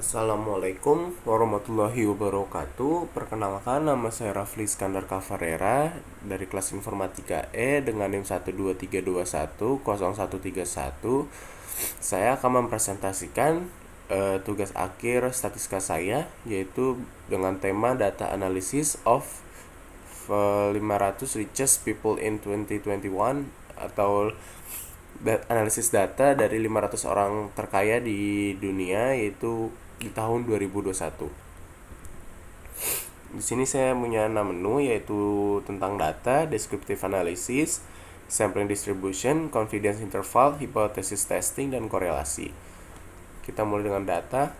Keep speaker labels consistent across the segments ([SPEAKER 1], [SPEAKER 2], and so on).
[SPEAKER 1] Assalamualaikum warahmatullahi wabarakatuh. Perkenalkan, nama saya Rafli Iskandar Kavarera dari kelas Informatika E dengan NIM 123210131. Saya akan mempresentasikan tugas akhir statistika saya, yaitu dengan tema Data Analysis of 500 Richest People in 2021, atau analisis data dari 500 orang terkaya di dunia, yaitu di tahun 2021. Di sini saya punya 6 menu, yaitu tentang data, descriptive analysis, sampling distribution, confidence interval, hypothesis testing, dan korelasi. Kita mulai dengan data.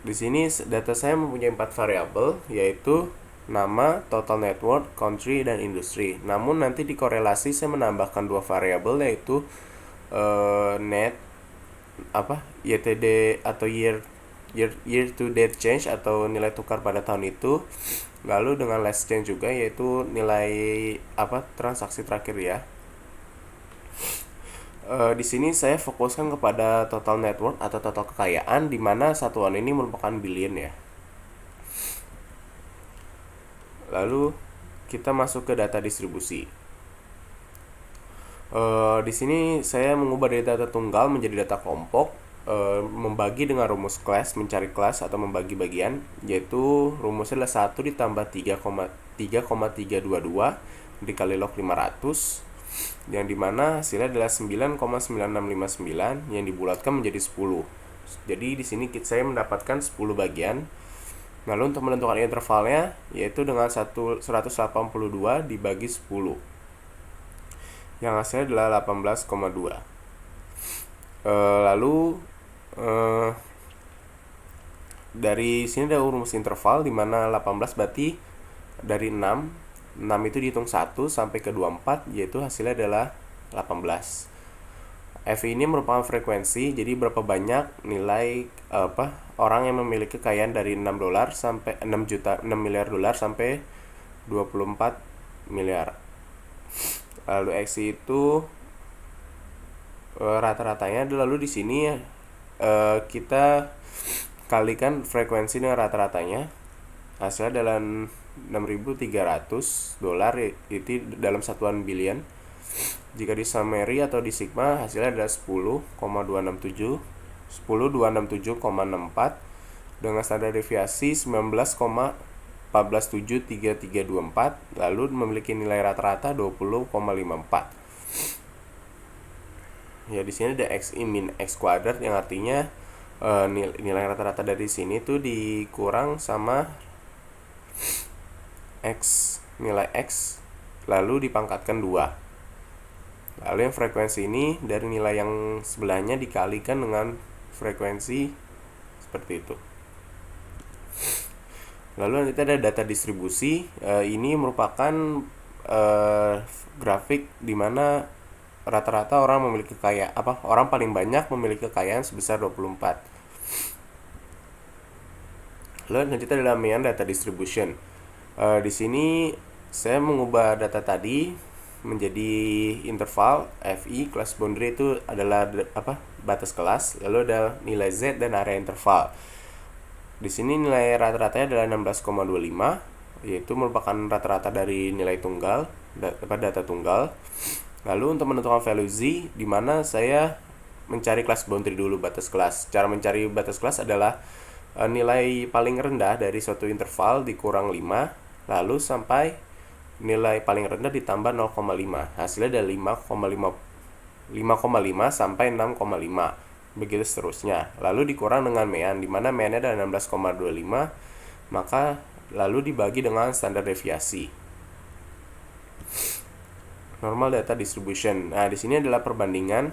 [SPEAKER 1] Di sini data saya mempunyai 4 variabel, yaitu nama, total net worth, country, dan industri. Namun nanti di korelasi saya menambahkan 2 variabel, yaitu net YTD atau year to date change atau nilai tukar pada tahun itu, lalu dengan last change juga, yaitu nilai transaksi terakhir ya. Di sini saya fokuskan kepada total net worth atau total kekayaan, di mana satuan ini merupakan billion ya. Lalu kita masuk ke data distribusi. Di sini saya mengubah dari data tunggal menjadi data kelompok, membagi dengan rumus kelas, mencari kelas atau membagi bagian, yaitu rumusnya adalah 1 ditambah 3,322 dikali log 500, yang dimana hasilnya adalah 9,9659 yang dibulatkan menjadi 10. Jadi di sini saya mendapatkan 10 bagian. Lalu untuk menentukan intervalnya, yaitu dengan 182 dibagi 10, yang hasilnya adalah 18,2. Lalu dari sini ada rumus interval, di mana 18 berarti dari 6 itu dihitung 1 sampai ke 24, yaitu hasilnya adalah 18. F ini merupakan frekuensi, jadi berapa banyak nilai orang yang memiliki kekayaan dari $6 sampai 6 miliar dolar sampai 24 miliar. Lalu X itu rata-ratanya. Lalu di sini kita kalikan frekuensi dengan rata-ratanya, hasilnya adalah $6.300, itu dalam satuan billion. Jika di summary atau di sigma, hasilnya adalah 10,267,64 dengan standar deviasi 19,1473324, lalu memiliki nilai rata-rata 20,54. Ya, di sini ada X min X kuadrat, yang artinya nilai rata-rata dari sini tuh dikurang sama nilai X lalu dipangkatkan 2. Lalu yang frekuensi ini dari nilai yang sebelahnya dikalikan dengan frekuensi seperti itu. Lalu nanti ada data distribusi. Ini merupakan grafik di mana rata-rata orang memiliki orang paling banyak memiliki kekayaan sebesar 24. Lalu nanti ada main data distribution. Di sini saya mengubah data tadi menjadi interval FI, class boundary itu adalah batas kelas, lalu ada nilai Z dan area interval. Di sini nilai rata-ratanya adalah 16,25, yaitu merupakan rata-rata dari nilai tunggal, data tunggal. Lalu untuk menentukan value Z, di mana saya mencari class boundary dulu, batas kelas. Cara mencari batas kelas adalah nilai paling rendah dari suatu interval dikurang 5, lalu sampai nilai paling rendah ditambah 0,5. Hasilnya ada 5,5 sampai 6,5. Begitu seterusnya. Lalu dikurang dengan mean, di mana meannya adalah 16,25, maka lalu dibagi dengan standar deviasi. Normal data distribution. Nah, di sini adalah perbandingan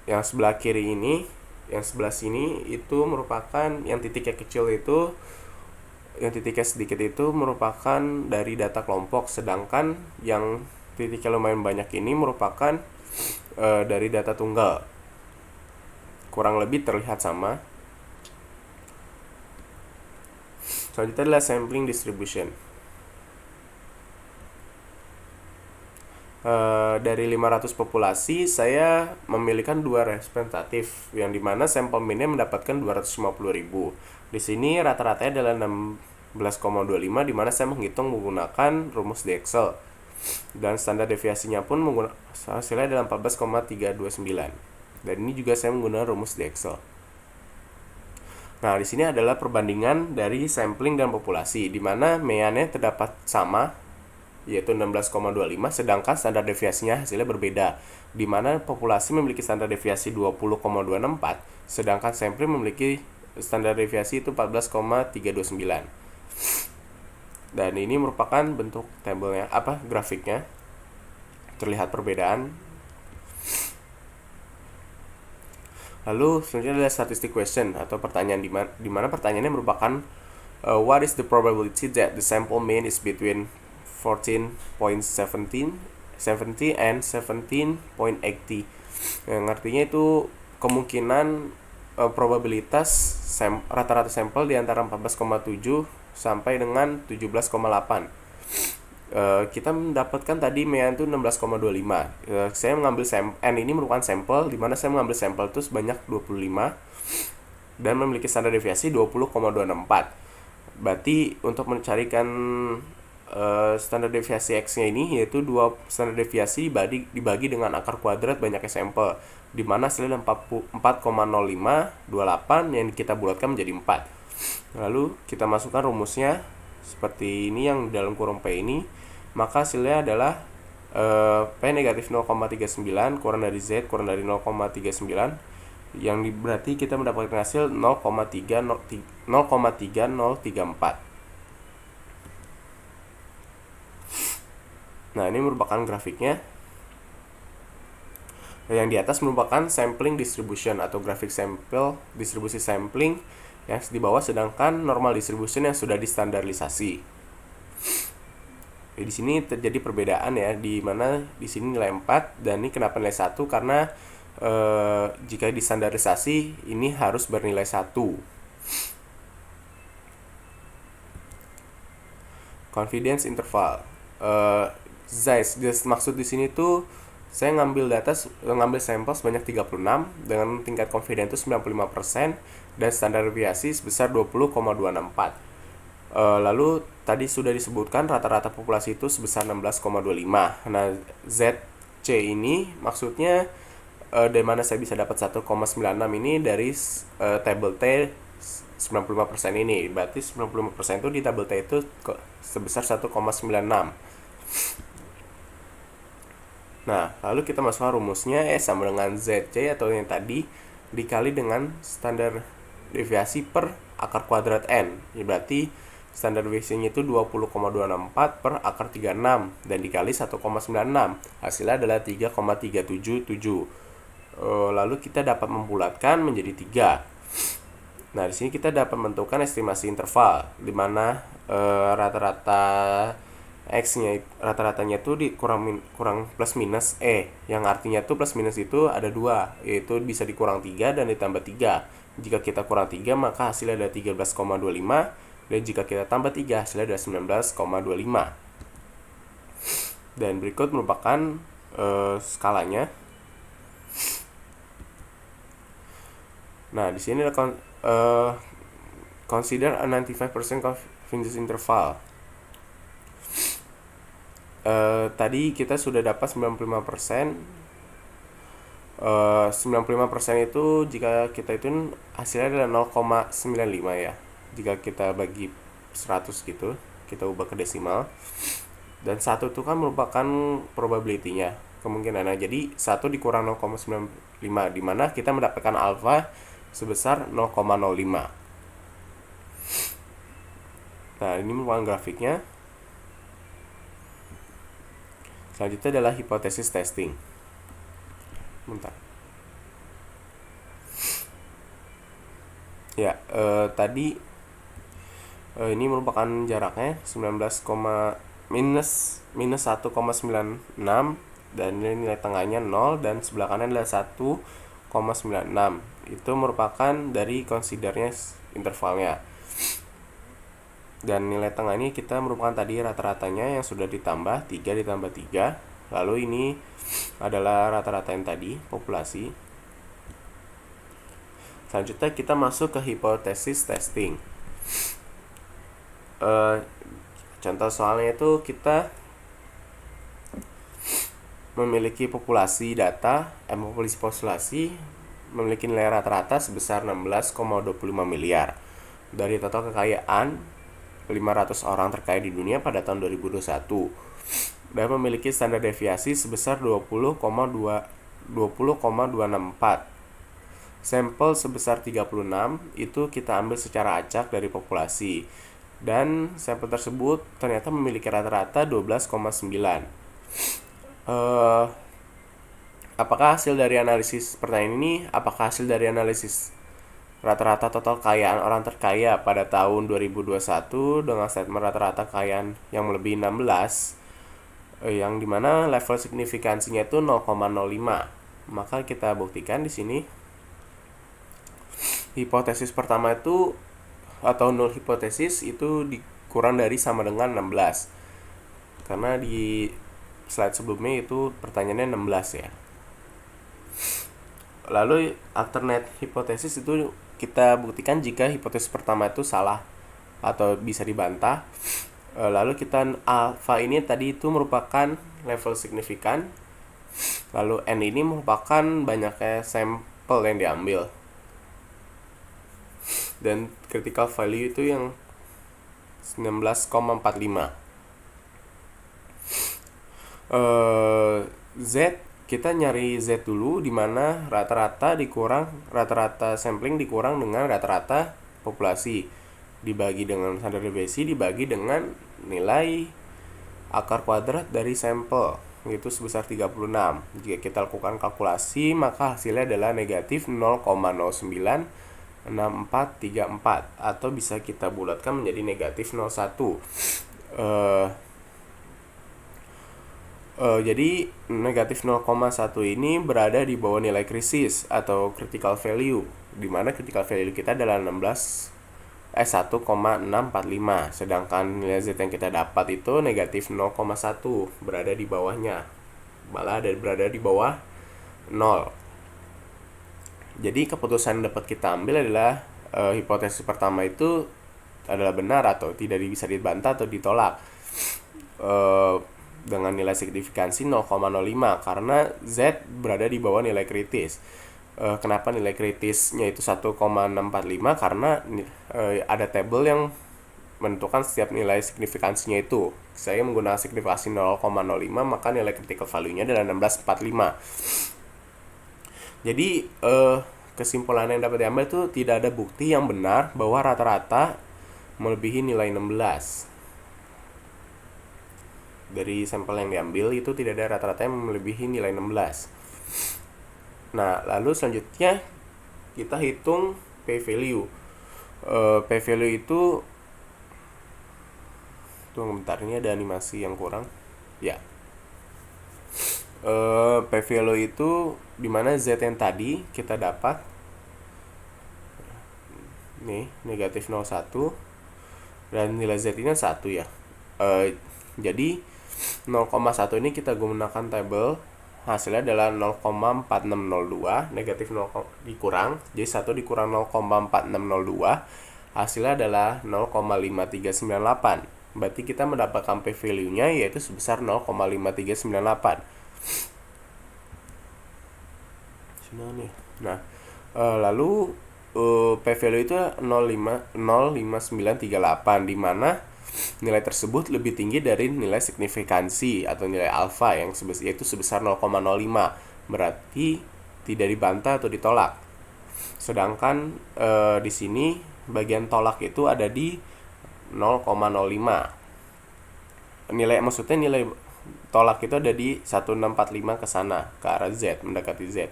[SPEAKER 1] yang sebelah kiri ini, yang sebelah sini itu merupakan yang titiknya kecil itu, yang titiknya sedikit itu merupakan dari data kelompok, sedangkan yang titiknya lumayan banyak ini merupakan dari data tunggal. Kurang lebih terlihat sama. Selanjutnya adalah sampling distribution. Dari 500 populasi saya memilihkan 2 representatif yang dimana sampel mean-nya mendapatkan 250.000. Di sini rata-ratanya adalah 16,25 dimana saya menghitung menggunakan rumus di Excel dan standar deviasinya pun hasilnya adalah 14,329 dan ini juga saya menggunakan rumus di Excel. Nah, di sini adalah perbandingan dari sampling dan populasi di mana mean-nya terdapat sama yaitu 16,25 sedangkan standar deviasinya hasilnya berbeda di mana populasi memiliki standar deviasi 20,264 sedangkan sampling memiliki standar deviasi itu 14,329. Dan ini merupakan bentuk tabelnya grafiknya terlihat perbedaan. Lalu selanjutnya adalah statistic question atau pertanyaan di mana pertanyaannya merupakan what is the probability that the sample mean is between 14.70 and 17.80 yang artinya itu kemungkinan probabilitas rata-rata sampel di antara 14,7 sampai dengan 17,8. Kita mendapatkan tadi mean itu 16,25. Saya mengambil N ini merupakan sampel di mana saya mengambil sampel itu sebanyak 25 dan memiliki standar deviasi 20,264. Berarti untuk mencarikan standar deviasi X-nya ini yaitu 2 standar deviasi dibagi dengan akar kuadrat banyaknya sampel di mana hasilnya 4,0528 yang kita bulatkan menjadi 4. Lalu kita masukkan rumusnya seperti ini yang dalam kurung P ini, maka hasilnya adalah P negatif 0,39 kurang dari Z kurang dari 0,39 yang berarti kita mendapatkan hasil 0,3034. Nah, ini merupakan grafiknya. Yang di atas merupakan sampling distribution atau grafik sampel distribusi sampling yang di bawah sedangkan normal distribution yang sudah distandarisasi. Di sini terjadi perbedaan ya, di mana di sini nilai 4 dan ini kenapa nilai 1 karena jika distandarisasi ini harus bernilai 1. Confidence interval. Zeiss, maksud di sini tuh saya ngambil sampel sebanyak 36 dengan tingkat confidence itu 95% dan standar deviasi sebesar 20,264. Lalu tadi sudah disebutkan rata-rata populasi itu sebesar 16,25. Nah, ZC ini maksudnya dari mana saya bisa dapat 1,96 ini dari tabel T 95% ini. Berarti 95% itu di tabel T itu sebesar 1,96. Nah, lalu kita masukkan rumusnya sama dengan ZC atau yang tadi dikali dengan standar deviasi per akar kuadrat N. Ya, berarti standar deviasinya itu 20,264 per akar 36 dan dikali 1,96. Hasilnya adalah 3,377. Lalu kita dapat membulatkan menjadi 3. Nah, di sini kita dapat menentukan estimasi interval di mana rata-rata X-nya rata-ratanya itu kurang plus minus E, yang artinya tuh plus minus itu ada 2, yaitu bisa dikurang 3 dan ditambah 3. Jika kita kurang 3 maka hasilnya ada 13,25 dan jika kita tambah 3 hasilnya ada 19,25. Dan berikut merupakan skalanya. Nah, di sini ada consider a 95% confidence interval. Tadi kita sudah dapat 95%. 95% itu jika kita itu hasilnya adalah 0,95 ya. Jika kita bagi 100 gitu, kita ubah ke desimal. Dan 1 itu kan merupakan probability-nya, kemungkinan. Nah, jadi 1 dikurang 0,95 di mana kita mendapatkan alfa sebesar 0,05. Nah, ini merupakan grafiknya. Selanjutnya adalah hipotesis testing. Bentar. Ya, tadi ini merupakan jaraknya 19, minus 1,96 dan ini nilai tengahnya 0 dan sebelah kanan adalah 1,96. Itu merupakan dari considernya intervalnya. Dan nilai tengah ini kita merupakan tadi rata-ratanya yang sudah ditambah 3 ditambah 3. Lalu ini adalah rata-rata yang tadi, populasi. Selanjutnya kita masuk ke hipotesis testing. Contoh soalnya itu kita memiliki populasi memiliki nilai rata-rata sebesar 16,25 miliar. Dari total kekayaan 500 orang terkaya di dunia pada tahun 2021 dan memiliki standar deviasi sebesar 20,264. Sampel sebesar 36 itu kita ambil secara acak dari populasi, dan sampel tersebut ternyata memiliki rata-rata 12,9. Apakah hasil dari analisis pertanyaan ini? Apakah hasil dari analisis rata-rata total kekayaan orang terkaya pada tahun 2021 dengan statement rata-rata kekayaan yang melebihi 16, yang dimana level signifikansinya itu 0,05. Maka kita buktikan di sini hipotesis pertama itu atau null hipotesis itu dikurang dari sama dengan 16. Karena di slide sebelumnya itu pertanyaannya 16 ya. Lalu alternate hipotesis itu kita buktikan jika hipotesis pertama itu salah atau bisa dibantah. Lalu kita alpha ini tadi itu merupakan level signifikan. Lalu n ini merupakan banyaknya sampel yang diambil. Dan critical value itu yang 19,45. Z, kita nyari Z dulu, dimana rata-rata sampling dikurang dengan rata-rata populasi dibagi dengan standar deviasi dibagi dengan nilai akar kuadrat dari sampel, yaitu sebesar 36. Jika kita lakukan kalkulasi, maka hasilnya adalah negatif 0,096434, atau bisa kita bulatkan menjadi negatif 01. Jadi negatif 0,1 ini berada di bawah nilai krisis atau critical value, di mana critical value kita adalah 1,645, sedangkan nilai Z yang kita dapat itu negatif 0,1, berada di bawahnya, malah berada di bawah 0. Jadi keputusan yang dapat kita ambil adalah hipotesis pertama itu adalah benar atau tidak bisa dibantah atau ditolak dengan nilai signifikansi 0,05, karena Z berada di bawah nilai kritis. Kenapa nilai kritisnya itu 1,645? Karena ada tabel yang menentukan setiap nilai signifikansinya itu. Saya menggunakan signifikansi 0,05, maka nilai critical value-nya adalah 1645. Jadi kesimpulan yang dapat diambil itu tidak ada bukti yang benar bahwa rata-rata melebihi nilai 16. Dari sampel yang diambil itu tidak ada rata-rata yang melebihi nilai 16. Nah, lalu selanjutnya kita hitung p-value. P-value itu tunggu bentar, ini ada animasi yang kurang. Ya. P-value itu dimana Z yang tadi kita dapat nih negatif 01 dan nilai Z ini 1 ya. Jadi 0,1 ini kita gunakan tabel, hasilnya adalah 0,4602, negatif 0 dikurang, jadi 1 dikurang 0,4602, hasilnya adalah 0,5398. Berarti kita mendapatkan p-value-nya yaitu sebesar 0,5398. Nah, lalu p-value itu 0,5938, di mana nilai tersebut lebih tinggi dari nilai signifikansi atau nilai alfa yang yaitu sebesar 0,05, berarti tidak dibantah atau ditolak. Sedangkan di sini bagian tolak itu ada di 0,05. Nilai tolak itu ada di 1645 ke sana, ke arah Z, mendekati Z.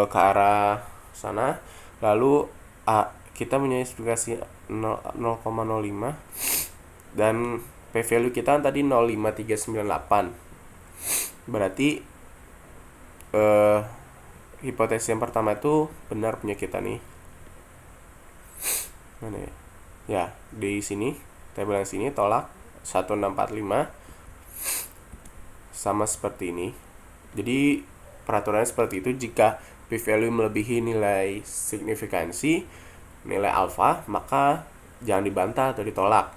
[SPEAKER 1] Ke arah sana. Lalu kita punya spesifikasi 0,05 dan p-value kita tadi 0,5398. Berarti hipotesis yang pertama itu benar punya kita nih. Mana ya? Ya, di sini tabel yang sini tolak 1645. sama seperti ini. Jadi peraturannya seperti itu, jika p-value melebihi nilai signifikansi, nilai alfa, maka jangan dibantah atau ditolak.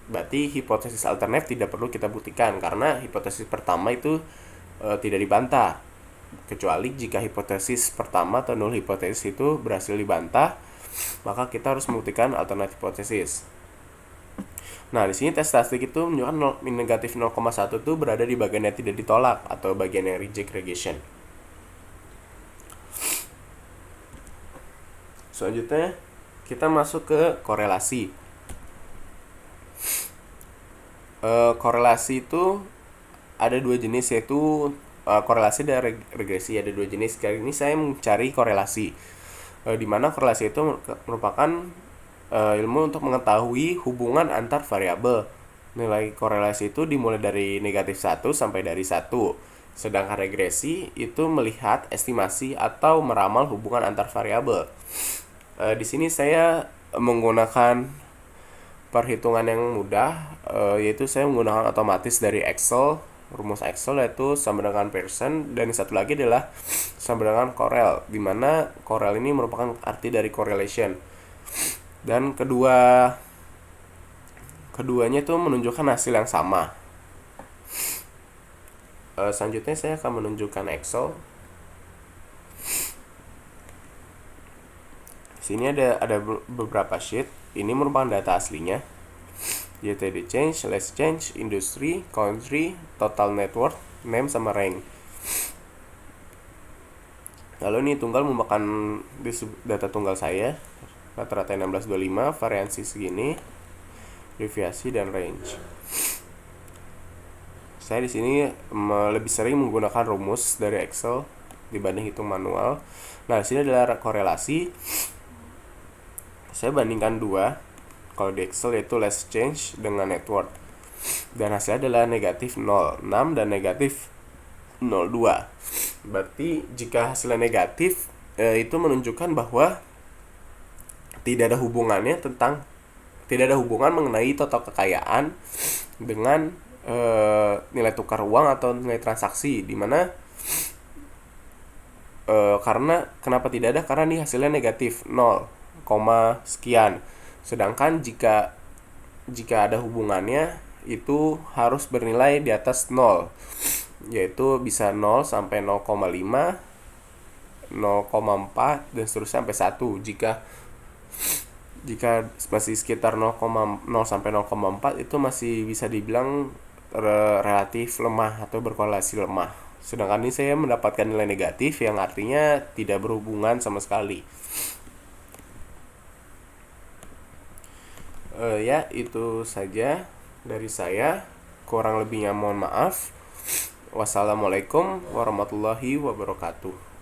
[SPEAKER 1] Berarti hipotesis alternatif tidak perlu kita buktikan karena hipotesis pertama itu tidak dibantah. Kecuali jika hipotesis pertama atau null hipotesis itu berhasil dibantah, maka kita harus membuktikan alternatif hipotesis. Nah, di sini tes statistik itu menunjukkan negatif 0,1 itu berada di bagian yang tidak ditolak atau bagian yang reject regression. Selanjutnya kita masuk ke korelasi. Korelasi itu ada dua jenis, yaitu korelasi dan regresi. Ada dua jenis. Kali ini saya mencari korelasi, di mana korelasi itu merupakan ilmu untuk mengetahui hubungan antar variabel. Nilai korelasi itu dimulai dari negatif 1 sampai dari 1. Sedangkan regresi itu melihat estimasi atau meramal hubungan antar variabel. Di sini saya menggunakan perhitungan yang mudah, yaitu saya menggunakan otomatis dari Excel. Rumus Excel yaitu sama dengan Pearson, dan yang satu lagi adalah sama dengan Correl, di mana Correl ini merupakan arti dari correlation. Dan keduanya itu menunjukkan hasil yang sama. Selanjutnya saya akan menunjukkan Excel. Sini ada beberapa sheet. Ini merupakan data aslinya, yaitu the change, less change, industry, country, total net worth, name, sama rank. Lalu ini tunggal merupakan data tunggal saya, rata-rata 1625, variansi segini, deviasi dan range. Saya di sini lebih sering menggunakan rumus dari Excel dibanding hitung manual. Nah, di sini adalah korelasi. Saya bandingkan dua. Kalau di Excel yaitu less change dengan net worth. Dan hasilnya adalah negatif 0,6 dan negatif 0,2. Berarti jika hasilnya negatif, itu menunjukkan bahwa tidak ada hubungan mengenai total kekayaan dengan nilai tukar uang atau nilai transaksi, dimana karena kenapa tidak ada, karena ini hasilnya negatif 0, sekian. Sedangkan jika ada hubungannya, itu harus bernilai di atas 0, yaitu bisa 0 sampai 0,5, 0,4 dan seterusnya sampai 1. Jika masih sekitar 0 sampai 0,4 itu masih bisa dibilang relatif lemah atau berkorelasi lemah. Sedangkan ini saya mendapatkan nilai negatif yang artinya tidak berhubungan sama sekali. Ya, itu saja dari saya. Kurang lebihnya mohon maaf. Wassalamualaikum warahmatullahi wabarakatuh.